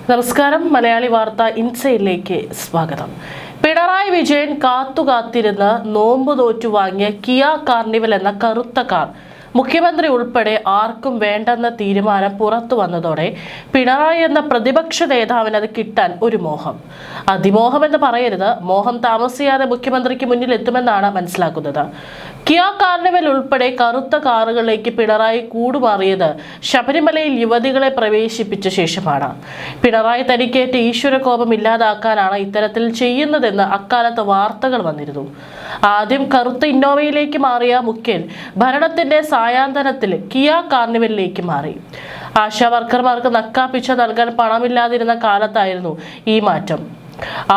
നമസ്കാരം. മലയാളി വാർത്ത ഇൻസൈഡിലേക്ക് സ്വാഗതം. പിണറായി വിജയൻ കാത്തുകാത്തിരുന്ന് നോമ്പ് തോറ്റു വാങ്ങിയ കിയ കാർണിവൽ എന്ന കറുത്ത കാർ മുഖ്യമന്ത്രി ഉൾപ്പെടെ ആർക്കും വേണ്ടെന്ന തീരുമാനം പുറത്തു വന്നതോടെ പിണറായി എന്ന പ്രതിപക്ഷ നേതാവിന് അത് കിട്ടാൻ ഒരു മോഹം. അതിമോഹം എന്ന് പറയരുത്, മോഹം താമസിയാതെ മുഖ്യമന്ത്രിക്ക് മുന്നിൽ എത്തുമെന്നാണ് മനസ്സിലാക്കുന്നത്. കിയ കാർണിവൽ ഉൾപ്പെടെ കറുത്ത കാറുകളിലേക്ക് പിണറായി കൂടുമാറിയത് ശബരിമലയിൽ യുവതികളെ പ്രവേശിപ്പിച്ച ശേഷമാണ്. പിണറായി തനിക്കേറ്റ ഈശ്വരകോപം ഇല്ലാതാക്കാനാണ് ഇത്തരത്തിൽ ചെയ്യുന്നതെന്ന് അക്കാലത്ത് വാർത്തകൾ വന്നിരുന്നു. ആദ്യം കറുത്ത ഇന്നോവയിലേക്ക് മാറിയ മുഖ്യൻ ഭരണത്തിന്റെ സായാന്തനത്തിൽ കിയ കാർണിവലിലേക്ക് മാറി. ആശാ വർക്കർമാർക്ക് നക്കാപ്പിച്ച നൽകാൻ പണമില്ലാതിരുന്ന കാലത്തായിരുന്നു ഈ മാറ്റം.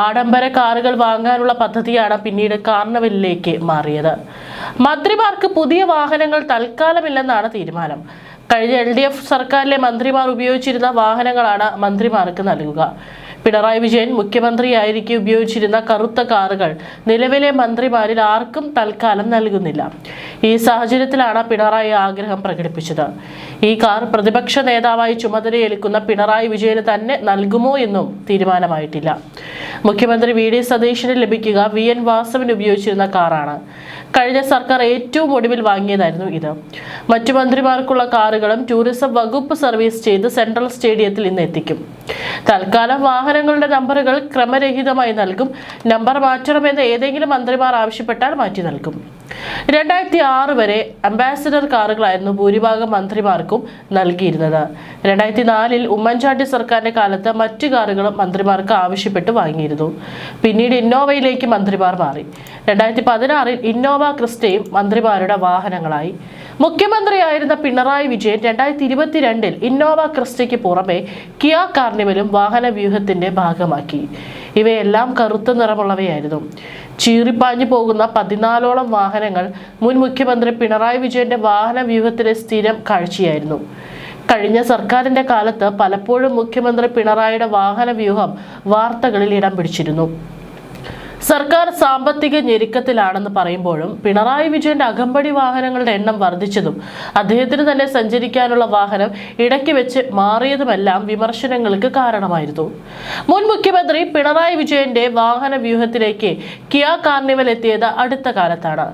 ആഡംബര കാറുകൾ വാങ്ങാനുള്ള പദ്ധതിയാണ് പിന്നീട് കാർണിവലിലേക്ക് മാറിയത്. മന്ത്രിമാർക്ക് പുതിയ വാഹനങ്ങൾ തൽക്കാലമില്ലെന്നാണ് തീരുമാനം. കഴിഞ്ഞ LDF സർക്കാരിലെ മന്ത്രിമാർ ഉപയോഗിച്ചിരുന്ന വാഹനങ്ങളാണ് മന്ത്രിമാർക്ക് നൽകുക. പിണറായി വിജയൻ മുഖ്യമന്ത്രിയായിരിക്കെ ഉപയോഗിച്ചിരുന്ന കറുത്ത കാറുകൾ നിലവിലെ മന്ത്രിമാരിൽ ആർക്കും തൽക്കാലം നൽകുന്നില്ല. ഈ സാഹചര്യത്തിലാണ് പിണറായി ആഗ്രഹം പ്രകടിപ്പിച്ചത്. ഈ കാർ പ്രതിപക്ഷ നേതാവായി ചുമതലയേൽക്കുന്ന പിണറായി വിജയന് തന്നെ നൽകുമോ എന്നും തീരുമാനമായിട്ടില്ല. മുഖ്യമന്ത്രി VD സതീശന് ലഭിക്കുക VN വാസവൻ ഉപയോഗിച്ചിരുന്ന കാറാണ്. കഴിഞ്ഞ സർക്കാർ ഏറ്റവും ഒടുവിൽ വാങ്ങിയതായിരുന്നു ഇത്. മറ്റു മന്ത്രിമാർക്കുള്ള കാറുകളും ടൂറിസം വകുപ്പ് സർവീസ് ചെയ്ത് സെൻട്രൽ സ്റ്റേഡിയത്തിൽ ഇന്ന് എത്തിക്കും. തൽക്കാലം വാഹനങ്ങളുടെ നമ്പറുകൾ ക്രമരഹിതമായി നൽകും. നമ്പർ മാറ്റണമെന്ന് ഏതെങ്കിലും മന്ത്രിമാർ ആവശ്യപ്പെട്ടാൽ മാറ്റി നൽകും. 2006 വരെ അംബാസിഡർ കാറുകളായിരുന്നു ഭൂരിഭാഗം മന്ത്രിമാർക്കും നൽകിയിരുന്നത്. 2004 ഉമ്മൻചാണ്ടി സർക്കാരിന്റെ കാലത്ത് മറ്റു കാറുകളും മന്ത്രിമാർക്ക് ആവശ്യപ്പെട്ട് വാങ്ങിയിരുന്നു. പിന്നീട് ഇന്നോവയിലേക്ക് മന്ത്രിമാർ മാറി. 2016 ഇന്നോവ ക്രിസ്റ്റയും മന്ത്രിമാരുടെ വാഹനങ്ങളായി. മുഖ്യമന്ത്രിയായിരുന്ന പിണറായി വിജയൻ 2022 ഇന്നോവ ക്രിസ്റ്റയ്ക്ക് പുറമെ കിയ കാർണിവലും വാഹന വ്യൂഹത്തിന്റെ ഭാഗമാക്കി. ഇവയെല്ലാം കറുത്ത നിറമുള്ളവയായിരുന്നു. ചീറിപ്പാഞ്ഞു പോകുന്ന 14ഓളം വാഹനങ്ങൾ മുൻ മുഖ്യമന്ത്രി പിണറായി വിജയന്റെ വാഹന വ്യൂഹത്തിലെ സ്ഥിരം കാഴ്ചയായിരുന്നു. കഴിഞ്ഞ സർക്കാരിന്റെ കാലത്ത് പലപ്പോഴും മുഖ്യമന്ത്രി പിണറായിയുടെ വാഹന വ്യൂഹം വാർത്തകളിൽ ഇടം പിടിച്ചിരുന്നു. സർക്കാർ സാമ്പത്തിക ഞെരുക്കത്തിലാണെന്ന് പറയുമ്പോഴും പിണറായി വിജയന്റെ അകമ്പടി വാഹനങ്ങളുടെ എണ്ണം വർദ്ധിച്ചതും അദ്ദേഹത്തിന് തന്നെ സഞ്ചരിക്കാനുള്ള വാഹനം ഇടയ്ക്ക് വെച്ച് മാറിയതുമെല്ലാം വിമർശനങ്ങൾക്ക് കാരണമായിരുന്നു. മുൻ മുഖ്യമന്ത്രി പിണറായി വിജയന്റെ വാഹന വ്യൂഹത്തിലേക്ക് കിയ കാർണിവൽ എത്തിയത് അടുത്ത കാലത്താണ്.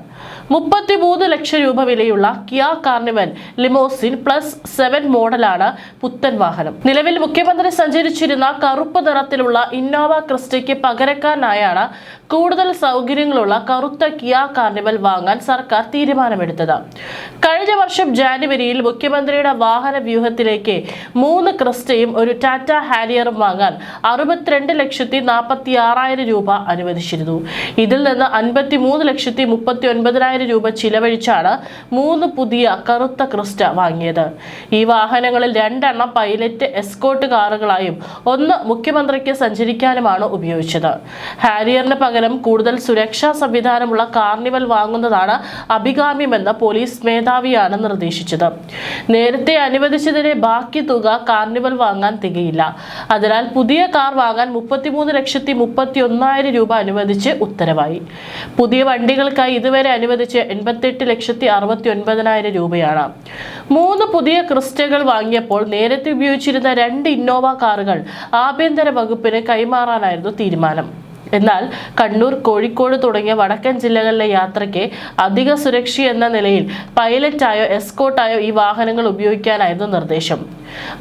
33 ലക്ഷം രൂപ വിലയുള്ള കിയ കാർണിവൽ ലിമോസിൻ +7 മോഡലാണ് പുത്തൻ വാഹനം. നിലവിൽ മുഖ്യമന്ത്രി സഞ്ചരിച്ചിരുന്ന കറുപ്പ് നിറത്തിലുള്ള ഇന്നോവ ക്രിസ്റ്റയ്ക്ക് പകരക്കാരനായാണ് കൂടുതൽ സൗകര്യങ്ങളുള്ള കറുത്ത കിയ കാർണിവൽ വാങ്ങാൻ സർക്കാർ തീരുമാനമെടുത്തത്. കഴിഞ്ഞ വർഷം ജാനുവരിയിൽ മുഖ്യമന്ത്രിയുടെ വാഹന വ്യൂഹത്തിലേക്ക് 3 ക്രിസ്റ്റയും ഒരു ടാറ്റ ഹാരിയറും വാങ്ങാൻ 62,46,000 രൂപ അനുവദിച്ചിരുന്നു. ഇതിൽ നിന്ന് 53,39,000 രൂപ ചിലവഴിച്ചാണ് 3 പുതിയ കറുത്ത ക്രിസ്റ്റ വാങ്ങിയത്. ഈ വാഹനങ്ങളിൽ 2 എണ്ണം പൈലറ്റ് എസ്കോർട്ട് കാറുകളായും 1 മുഖ്യമന്ത്രിക്ക് സഞ്ചരിക്കാനുമാണ് ഉപയോഗിച്ചത്. ഹാരിയറിന് പകരം കൂടുതൽ സുരക്ഷാ സംവിധാനമുള്ള കാർണിവൽ വാങ്ങുന്നതാണ് അഭികാമ്യമെന്ന് പോലീസ് മേധാവിയാണ് നിർദ്ദേശിച്ചത്. നേരത്തെ അനുവദിച്ചതിന്റെ ബാക്കി തുക കാർണിവൽ വാങ്ങാൻ തികയില്ല. അതിനാൽ പുതിയ കാർ വാങ്ങാൻ 33,31,000 രൂപ അനുവദിച്ച് ഉത്തരവായി. പുതിയ വണ്ടികൾക്കായി ഇതുവരെ അനുവദിച്ച് 88,69,000 രൂപയാണ്. 3 പുതിയ ക്രിസ്റ്റകൾ വാങ്ങിയപ്പോൾ നേരത്തെ ഉപയോഗിച്ചിരുന്ന 2 ഇന്നോവ കാറുകൾ ആഭ്യന്തര വകുപ്പിന് കൈമാറാനായിരുന്നു തീരുമാനം. എന്നാൽ കണ്ണൂർ, കോഴിക്കോട് തുടങ്ങിയ വടക്കൻ ജില്ലകളിലെ യാത്രയ്ക്ക് അധിക സുരക്ഷ എന്ന നിലയിൽ പൈലറ്റായോ എസ്കോർട്ടായോ ഈ വാഹനങ്ങൾ ഉപയോഗിക്കാനായിരുന്നു നിർദ്ദേശം.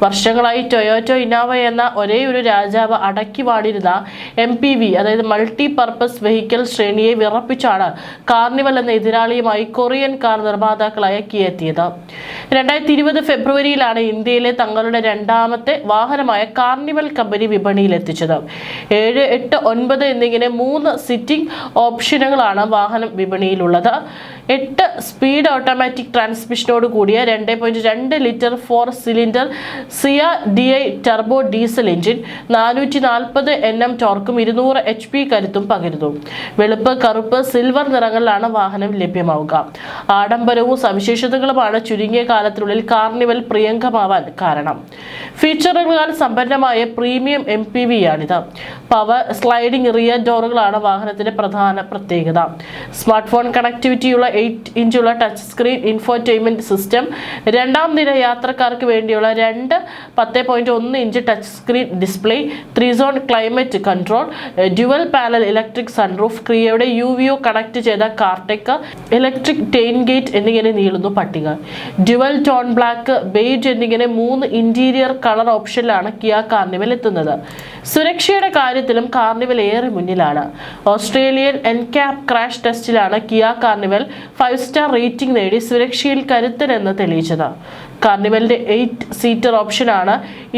വർഷങ്ങളായി ടൊയോറ്റോ ഇന്നോവ എന്ന ഒരേയൊരു രാജാവ് അടക്കി വാണിരുന്ന MPV അതായത് മൾട്ടി പർപ്പസ് വെഹിക്കിൾ ശ്രേണിയെ വിറപ്പിച്ചാണ് കാർണിവൽ എന്ന എതിരാളിയുമായി കൊറിയൻ കാർ നിർമ്മാതാക്കളായ കിയ എത്തിയത്. 2020 ഫെബ്രുവരിയിലാണ് ഇന്ത്യയിലെ തങ്ങളുടെ 2ാമത്തെ വാഹനമായ കാർണിവൽ കമ്പനി വിപണിയിൽ എത്തിച്ചത്. 7, 8, 9 എന്നിങ്ങനെ 3 സിറ്റിംഗ് ഓപ്ഷനുകളാണ് വാഹനം വിപണിയിലുള്ളത്. 8 സ്പീഡ് ഓട്ടോമാറ്റിക് ട്രാൻസ്മിഷനോട് കൂടിയ 2.2 ലിറ്റർ 4 സിലിണ്ടർ സിയ DI turbo diesel engine 440 Nm ടോർക്കും 200 HP കരുത്തും പകരുന്നു. വെളുപ്പ്, കറുപ്പ്, സിൽവർ നിറങ്ങളിലാണ് വാഹനം ലഭ്യമാവുക. ആഡംബരവും സവിശേഷതകളുമാണ് ചുരുങ്ങിയ കാലത്തിനുള്ളിൽ കാർണിവൽ പ്രിയങ്കമാവാൻ കാരണം. ഫീച്ചറുകളാൽ സമ്പന്നമായ പ്രീമിയം MPVയാണിത്. പവർ സ്ലൈഡിംഗ് റിയർ ഡോറുകളാണ് വാഹനത്തിന്റെ പ്രധാന പ്രത്യേകത. സ്മാർട്ട് ഫോൺ കണക്ടിവിറ്റിയുള്ള 8 ഇഞ്ചുള്ള ടച്ച് സ്ക്രീൻ ഇൻഫോർടൈൻമെന്റ് സിസ്റ്റം, 2ാം നിര യാത്രക്കാർക്ക് വേണ്ടിയുള്ള രണ്ട് 10.1 inch touch screen display, 3 zone climate control, dual panel electric sunroof, ക്രിയയുടെ UVO കണക്ട് ചെയ്ത കാർടെക്, ഇലക്ട്രിക് ടെയിൻ ഗേറ്റ് എന്നിങ്ങനെ നീളുന്നു പട്ടിക. ഡ്യുവൽ ടോൺ ബ്ലാക്ക്, ബേജ് എന്നിങ്ങനെ 3 ഇന്റീരിയർ കളർ ഓപ്ഷനിലാണ് കിയ കാർണിവൽ എത്തുന്നത്. സുരക്ഷയുടെ കാര്യത്തിലും കാർണിവൽ ഏറെ മുന്നിലാണ്. ഓസ്ട്രേലിയൻ എൻകാപ് ക്രാഷ് ടെസ്റ്റിലാണ് കിയ കാർണിവൽ 5 സ്റ്റാർ റേറ്റിംഗ് നേടി സുരക്ഷയിൽ കരുത്തരെന്ന് തെളിയിച്ചത്. കാർണിവലിന്റെ 8 സീറ്റർ ഓപ്ഷനാണ്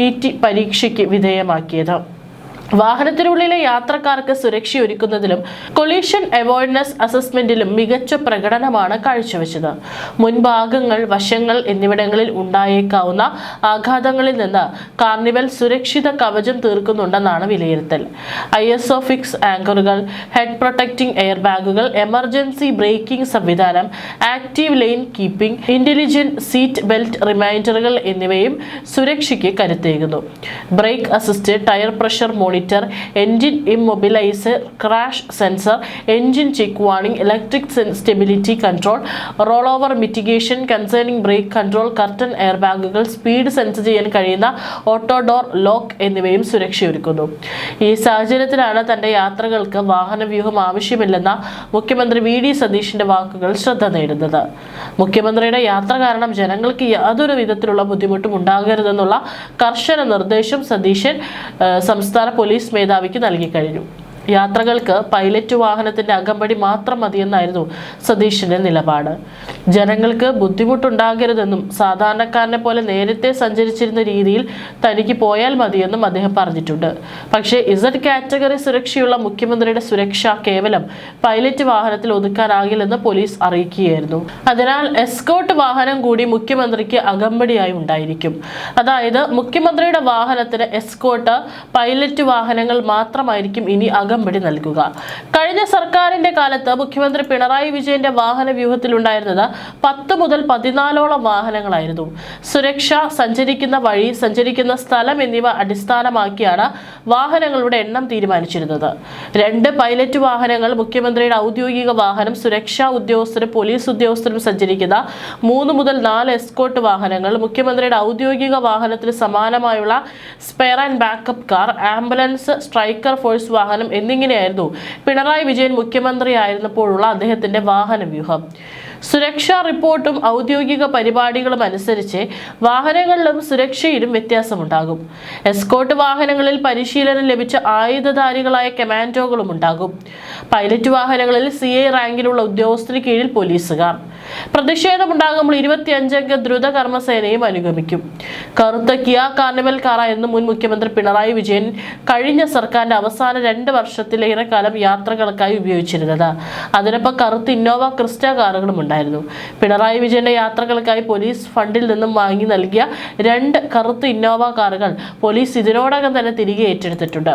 ET പരീക്ഷയ്ക്ക് വിധേയമാക്കിയത്. വാഹനത്തിനുള്ളിലെ യാത്രക്കാർക്ക് സുരക്ഷയൊരുക്കുന്നതിലും കൊളീഷൻ അവോയ്ഡൻസ് അസസ്മെന്റിലും മികച്ച പ്രകടനമാണ് കാഴ്ചവെച്ചത്. മുൻഭാഗങ്ങൾ, വശങ്ങൾ എന്നിവിടങ്ങളിൽ ഉണ്ടായേക്കാവുന്ന ആഘാതങ്ങളിൽ നിന്ന് കാർണിവൽ സുരക്ഷിത കവചം തീർക്കുന്നുണ്ടെന്നാണ് വിലയിരുത്തൽ. ISO ഫിക്സ് ആങ്കറുകൾ, ഹെഡ് പ്രൊട്ടക്റ്റിംഗ് എയർ ബാഗുകൾ, എമർജൻസി ബ്രേക്കിംഗ് സംവിധാനം, active lane keeping, intelligent seat belt റിമൈൻഡറുകൾ എന്നിവയും സുരക്ഷയ്ക്ക് കരുത്തേകുന്നു. Brake assist, tyre pressure monitor, engine immobiliser, crash sensor, engine check warning, electric stability control, roll over mitigation, cornering brake control, curtain air ബാഗുകൾ, speed sense ചെയ്യാൻ കഴിയുന്ന auto door lock എന്നിവയും സുരക്ഷയൊരുക്കുന്നു. ഈ സാഹചര്യത്തിലാണ് തന്റെ യാത്രകൾക്ക് വാഹനവ്യൂഹം ആവശ്യമില്ലെന്ന മുഖ്യമന്ത്രി VD സതീഷിന്റെ വാക്കുകൾ ശ്രദ്ധ നേടുന്നത്. മുഖ്യമന്ത്രിയുടെ യാത്ര കാരണം ജനങ്ങൾക്ക് യാതൊരു വിധത്തിലുള്ള ബുദ്ധിമുട്ടും ഉണ്ടാകരുതെന്നുള്ള കർശന നിർദ്ദേശം സതീശൻ സംസ്ഥാന പോലീസ് മേധാവിക്ക് നൽകി കഴിഞ്ഞു. യാത്രകൾക്ക് പൈലറ്റ് വാഹനത്തിന്റെ അകമ്പടി മാത്രം മതിയെന്നായിരുന്നു സതീഷിന്റെ നിലപാട്. ജനങ്ങൾക്ക് ബുദ്ധിമുട്ടുണ്ടാകരുതെന്നും സാധാരണക്കാരനെ പോലെ നേരത്തെ സഞ്ചരിച്ചിരുന്ന രീതിയിൽ തനിക്ക് പോയാൽ മതിയെന്നും അദ്ദേഹം പറഞ്ഞിട്ടുണ്ട്. പക്ഷേ Z കാറ്റഗറി സുരക്ഷയുള്ള മുഖ്യമന്ത്രിയുടെ സുരക്ഷ കേവലം പൈലറ്റ് വാഹനത്തിൽ ഒതുക്കാനാകില്ലെന്ന് പോലീസ് അറിയിക്കുകയായിരുന്നു. അതിനാൽ എസ്കോർട്ട് വാഹനം കൂടി മുഖ്യമന്ത്രിക്ക് അകമ്പടിയായി ഉണ്ടായിരിക്കും. അതായത് മുഖ്യമന്ത്രിയുടെ വാഹനത്തിന് എസ്കോർട്ട് പൈലറ്റ് വാഹനങ്ങൾ മാത്രമായിരിക്കും ഇനി അകമ്പടി നൽകുക. കഴിഞ്ഞ സർക്കാരിന്റെ കാലത്ത് മുഖ്യമന്ത്രി പിണറായി വിജയന്റെ വാഹന വ്യൂഹത്തിലുണ്ടായിരുന്നത് 10 മുതൽ 14ഓളം വാഹനങ്ങളായിരുന്നു. സുരക്ഷ, സഞ്ചരിക്കുന്ന വഴി, സഞ്ചരിക്കുന്ന സ്ഥലം എന്നിവ അടിസ്ഥാനമാക്കിയാണ് വാഹനങ്ങളുടെ എണ്ണം തീരുമാനിച്ചിരുന്നത്. 2 പൈലറ്റ് വാഹനങ്ങൾ, മുഖ്യമന്ത്രിയുടെ ഔദ്യോഗിക വാഹനം, സുരക്ഷാ ഉദ്യോഗസ്ഥരും പോലീസ് ഉദ്യോഗസ്ഥരും സഞ്ചരിക്കുന്ന 3 മുതൽ 4 എസ്കോർട്ട് വാഹനങ്ങൾ, മുഖ്യമന്ത്രിയുടെ ഔദ്യോഗിക വാഹനത്തിന് സമാനമായുള്ള spare and backup car, ambulance, striker force വാഹനം എന്നിങ്ങനെയായിരുന്നു പിണറായി വിജയൻ മുഖ്യമന്ത്രിയായിരുന്നപ്പോഴുള്ള അദ്ദേഹത്തിന്റെ വാഹന വ്യൂഹം. സുരക്ഷാ റിപ്പോർട്ടും ഔദ്യോഗിക പരിപാടികളും അനുസരിച്ച് വാഹനങ്ങളിലും സുരക്ഷയിലും വ്യത്യാസമുണ്ടാകും. എസ്കോർട്ട് വാഹനങ്ങളിൽ പരിശീലനം ലഭിച്ച ആയുധധാരികളായ കമാൻഡോകളും ഉണ്ടാകും. പൈലറ്റ് വാഹനങ്ങളിൽ CI റാങ്കിലുള്ള ഉദ്യോഗസ്ഥന് കീഴിൽ പോലീസുകാർ. പ്രതിഷേധമുണ്ടാകുമ്പോൾ 25 അംഗ ദ്രുത കർമ്മസേനയും അനുഗമിക്കും. കറുത്ത കിയ കാർണിവൽ കാറായിരുന്നു മുൻ മുഖ്യമന്ത്രി പിണറായി വിജയൻ കഴിഞ്ഞ സർക്കാരിന്റെ അവസാന 2 വർഷത്തിലേറെ കാലം യാത്രകൾക്കായി ഉപയോഗിച്ചിരുന്നത്. അതിനൊപ്പം കറുത്ത ഇന്നോവ ക്രിസ്റ്റ കാറുകളും ഉണ്ടായിരുന്നു. പിണറായി വിജയന്റെ യാത്രകൾക്കായി പോലീസ് ഫണ്ടിൽ നിന്നും വാങ്ങി നൽകിയ 2 കറുത്ത ഇന്നോവ കാറുകൾ പോലീസ് ഇതിനോടകം തന്നെ തിരികെ ഏറ്റെടുത്തിട്ടുണ്ട്.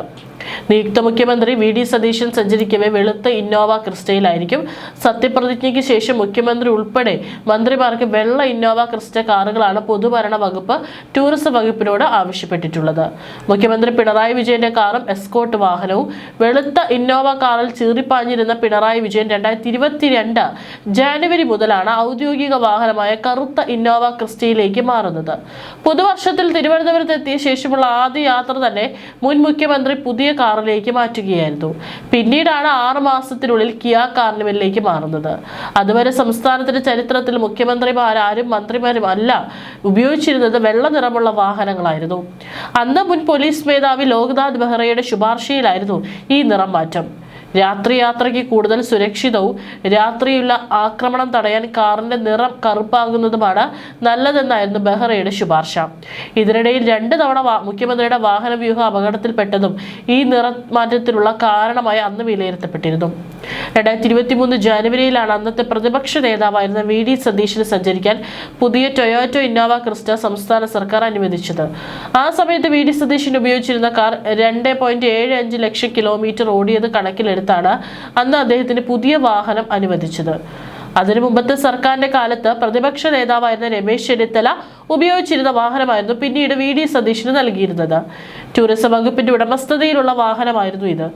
നിയുക്ത മുഖ്യമന്ത്രി VD സതീശൻ സഞ്ചരിക്കവേ വെളുത്ത ഇന്നോവ ക്രിസ്റ്റയിലായിരിക്കും. സത്യപ്രതിജ്ഞയ്ക്ക് ശേഷം മുഖ്യമന്ത്രി ഉൾപ്പെടെ മന്ത്രിമാർക്ക് വെള്ള ഇന്നോവ ക്രിസ്റ്റ കാറുകളാണ് പൊതുഭരണ വകുപ്പ് ടൂറിസം വകുപ്പിനോട് ആവശ്യപ്പെട്ടിട്ടുള്ളത്. മുഖ്യമന്ത്രി പിണറായി വിജയന്റെ കാറും എസ്കോർട്ട് വാഹനവും വെളുത്ത ഇന്നോവ കാറിൽ ചീറിപ്പാഞ്ഞിരുന്ന പിണറായി വിജയൻ 2022 ജാനുവരി മുതലാണ് ഔദ്യോഗിക വാഹനമായ കറുത്ത ഇന്നോവ ക്രിസ്റ്റയിലേക്ക് മാറുന്നത്. പുതുവർഷത്തിൽ തിരുവനന്തപുരത്ത് എത്തിയ ശേഷമുള്ള ആദ്യ യാത്ര തന്നെ മുൻ മുഖ്യമന്ത്രി പുതിയ കാറിലേക്ക് മാറ്റുകയായിരുന്നു. പിന്നീടാണ് 6 മാസത്തിനുള്ളിൽ കിയ കാർണിവലിലേക്ക് മാറുന്നത്. അതുവരെ സംസ്ഥാനത്തിന്റെ ചരിത്രത്തിൽ മുഖ്യമന്ത്രിമാരും മന്ത്രിമാരും അല്ല ഉപയോഗിച്ചിരുന്നത് വെള്ള നിറമുള്ള വാഹനങ്ങളായിരുന്നു. അന്ന് മുൻ പോലീസ് മേധാവി ലോക്നാഥ് ബെഹ്റയുടെ ശുപാർശയിലായിരുന്നു ഈ നിറം മാറ്റം. രാത്രി യാത്രയ്ക്ക് കൂടുതൽ സുരക്ഷിതവും രാത്രിയുള്ള ആക്രമണം തടയാൻ കാറിന്റെ നിറം കറുപ്പാകുന്നതുമാണ് നല്ലതെന്നായിരുന്നു ബെഹ്റയുടെ ശുപാർശ. ഇതിനിടയിൽ 2 തവണ മുഖ്യമന്ത്രിയുടെ വാഹന വ്യൂഹം അപകടത്തിൽപ്പെട്ടതും ഈ നിറമാറ്റത്തിനുള്ള കാരണമായി അന്ന് വിലയിരുത്തപ്പെട്ടിരുന്നു. 2023 ജാനുവരിയിലാണ് അന്നത്തെ പ്രതിപക്ഷ നേതാവായിരുന്ന VD സതീശന് സഞ്ചരിക്കാൻ പുതിയ ടൊയോറ്റോ ഇന്നോവ ക്രിസ്റ്റ സംസ്ഥാന സർക്കാർ അനുവദിച്ചത്. ആ സമയത്ത് VD സതീശൻ ഉപയോഗിച്ചിരുന്ന കാർ 2.75 ലക്ഷം കിലോമീറ്റർ ഓടിയത് കണക്കിലെടുത്താണ് അന്ന് അദ്ദേഹത്തിന് പുതിയ വാഹനം അനുവദിച്ചത്. അതിനു മുമ്പത്തെ സർക്കാരിന്റെ കാലത്ത് പ്രതിപക്ഷ നേതാവായിരുന്ന രമേശ് ചെന്നിത്തല ഉപയോഗിച്ചിരുന്ന വാഹനമായിരുന്നു പിന്നീട് VD സതീശന് നൽകിയിരുന്നത്. ടൂറിസം വകുപ്പിന്റെ ഉടമസ്ഥതയിലുള്ള വാഹനമായിരുന്നു ഇത്.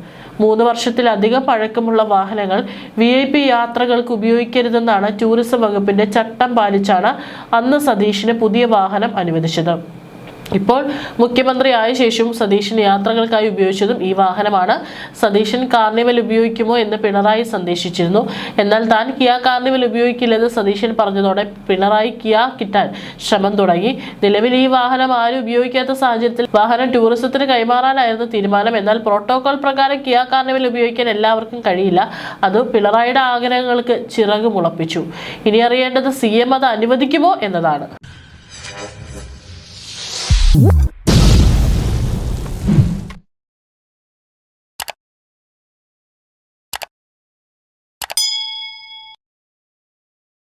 3 വർഷത്തിലധികം പഴക്കമുള്ള വാഹനങ്ങൾ VIP യാത്രകൾക്ക് ഉപയോഗിക്കരുതെന്നാണ് ടൂറിസം വകുപ്പിന്റെ ചട്ടം പാലിച്ചാണ് അന്ന് സതീശന് പുതിയ വാഹനം അനുവദിച്ചത്. ഇപ്പോൾ മുഖ്യമന്ത്രിയായ ശേഷം സതീശൻ യാത്രകൾക്കായി ഉപയോഗിച്ചതും ഈ വാഹനമാണ്. സതീശൻ കാർണിവൽ ഉപയോഗിക്കുമോ എന്ന് പിണറായി സന്ദേശിച്ചിരുന്നു. എന്നാൽ താൻ കിയ കാർണിവൽ ഉപയോഗിക്കില്ലെന്ന് സതീശൻ പറഞ്ഞതോടെ പിണറായി കിയ കിട്ടാൻ ശ്രമം തുടങ്ങി. നിലവിൽ ഈ വാഹനം ആരും ഉപയോഗിക്കാത്ത സാഹചര്യത്തിൽ വാഹനം ടൂറിസത്തിന് കൈമാറാനായിരുന്നു തീരുമാനം. എന്നാൽ പ്രോട്ടോകോൾ പ്രകാരം കിയ കാർണിവൽ ഉപയോഗിക്കാൻ എല്ലാവർക്കും കഴിയില്ല. അത് പിണറായിയുടെ ആഗ്രഹങ്ങൾക്ക് ചിറക് മുളപ്പിച്ചു. ഇനി അറിയേണ്ടത് CM അത് അനുവദിക്കുമോ എന്നതാണ്.